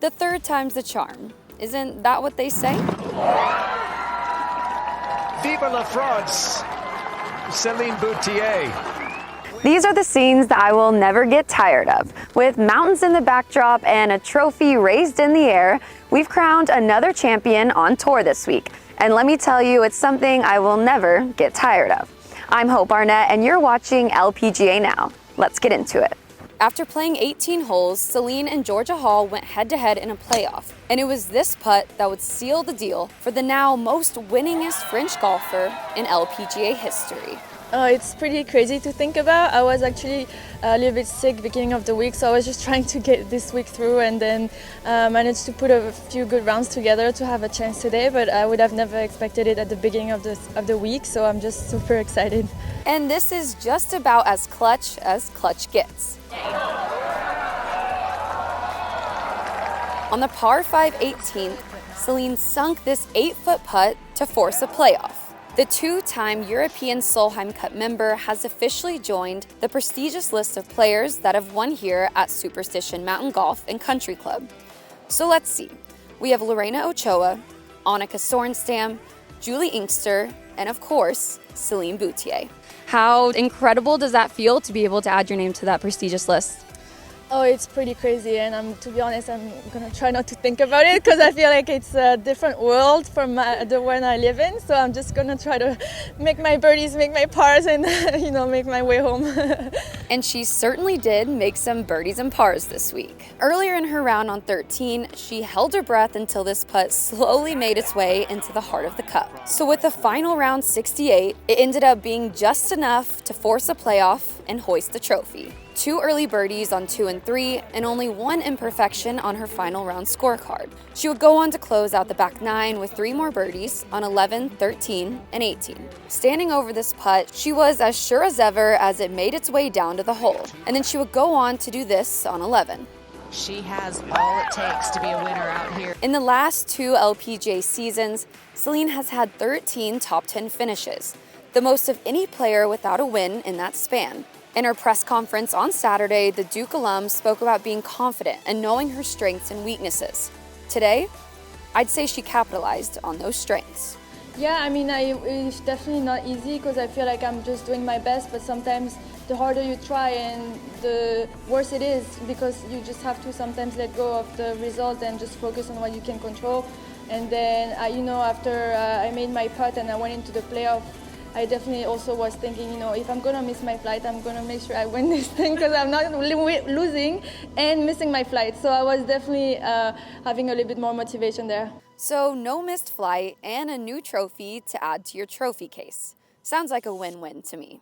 The third time's the charm. Isn't that what they say? Vive la France, Céline Boutier. These are the scenes that I will never get tired of. With mountains in the backdrop and a trophy raised in the air, we've crowned another champion on tour this week. And let me tell you, it's something I will never get tired of. I'm Hope Arnett, and you're watching LPGA Now. Let's get into it. After playing 18 holes, Céline and Georgia Hall went head-to-head in a playoff. And it was this putt that would seal the deal for the now most winningest French golfer in LPGA history. It's pretty crazy to think about. I was actually a little bit sick beginning of the week, so I was just trying to get this week through and then managed to put a few good rounds together to have a chance today, but I would have never expected it at the beginning of the week, so I'm just super excited. And this is just about as clutch gets. On the par 5 18th, Céline sunk this 8-foot putt to force a playoff. The two-time European Solheim Cup member has officially joined the prestigious list of players that have won here at Superstition Mountain Golf and Country Club. So let's see. We have Lorena Ochoa, Annika Sorenstam, Julie Inkster, and of course, Céline Boutier. How incredible does that feel to be able to add your name to that prestigious list? Oh, it's pretty crazy, and to be honest, I'm gonna try not to think about it because I feel like it's a different world from the one I live in. So I'm just gonna try to make my birdies, make my pars, and make my way home. And she certainly did make some birdies and pars this week. Earlier in her round on 13, she held her breath until this putt slowly made its way into the heart of the cup. So with the final round 68, it ended up being just enough to force a playoff and hoist the trophy. 2 early birdies on 2 and 3, and only 1 imperfection on her final round scorecard. She would go on to close out the back 9 with 3 more birdies on 11, 13, and 18. Standing over this putt, she was as sure as ever as it made its way down to the hole, and then she would go on to do this on 11. She has all it takes to be a winner out here. In the last 2 LPGA seasons, Céline has had 13 top 10 finishes, the most of any player without a win in that span. In her press conference on Saturday, the Duke alum spoke about being confident and knowing her strengths and weaknesses. Today, I'd say she capitalized on those strengths. Yeah, I mean, it's definitely not easy because I feel like I'm just doing my best, but sometimes the harder you try and the worse it is because you just have to sometimes let go of the result and just focus on what you can control. And then, after I made my putt and I went into the playoff, I definitely also was thinking, if I'm going to miss my flight, I'm going to make sure I win this thing because I'm not losing and missing my flight. So I was definitely having a little bit more motivation there. So no missed flight and a new trophy to add to your trophy case. Sounds like a win-win to me.